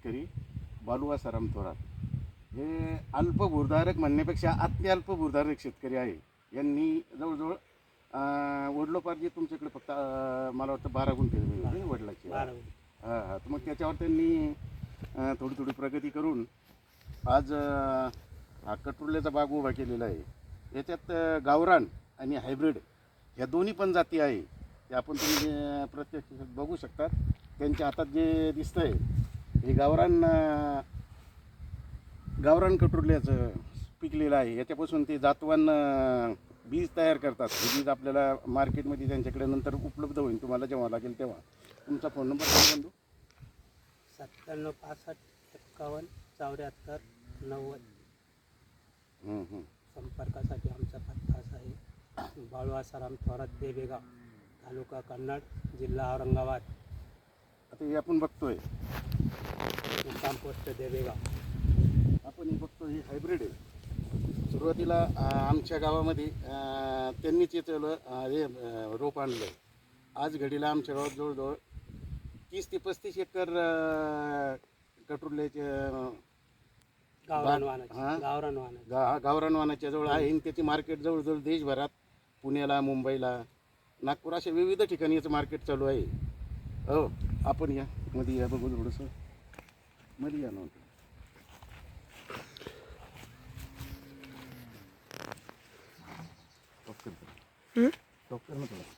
शेतकरी बालू आसाराम थोरात हे अल्पभूधारक म्हणण्यापेक्षा अत्यल्प भूधारक शेतकरी आहे. यांनी जवळजवळ वडलोपार्जित तुमच्याकडे फक्त मला वाटतं 12 गुंठे जमीन होती ना वडिलाची. हां हां. तर मग त्याच्यावर त्यांनी थोडी थोडी प्रगती करून आज हा कटुर्ल्याचा बाग उभा केलेला आहे. याच्यात गावरान आणि हायब्रिड ह्या दोन्ही पण जाती आहे. ते आपण तुम्ही प्रत्यक्ष बघू शकता. त्यांच्या हातात जे दिसतंय हे गावरान कटुर्ल्याचं पिकलेलं आहे. याच्यापासून ते जातवान बीज तयार करतात. हे बीज आपल्याला मार्केटमध्ये त्यांच्याकडे नंतर उपलब्ध होईल, तुम्हाला जेव्हा लागेल तेव्हा. तुमचा फोन नंबर सांगा बंधू. 97 65 51 74 90. संपर्कासाठी आमचा पत्ता असा आहे, बाळू आसाराम थोरात, देबेगाव, तालुका कन्नड, जिल्हा औरंगाबाद. आता हे आपण बघतोय, मुक्काम पोस्ट देबेगाव. आपण हे बघतो, हे हायब्रिड आहे. सुरुवातीला आमच्या गावामध्ये त्यांनीच याचं हे रोप आणलं. आज घडीला आमच्या गावात जवळजवळ 30 ते 35 एकर कटुर्ल्याचे गावरान वाहनाचे गावरान वाहनाच्या जवळ आहे. आणि त्याची मार्केट जवळजवळ देशभरात, पुण्याला, मुंबईला, नागपूर अशा विविध ठिकाणी याचं मार्केट चालू आहे. हो, आपण या मध्ये या, बघू थोडंसं मध्ये या ना. टॉप कर ना थोडं.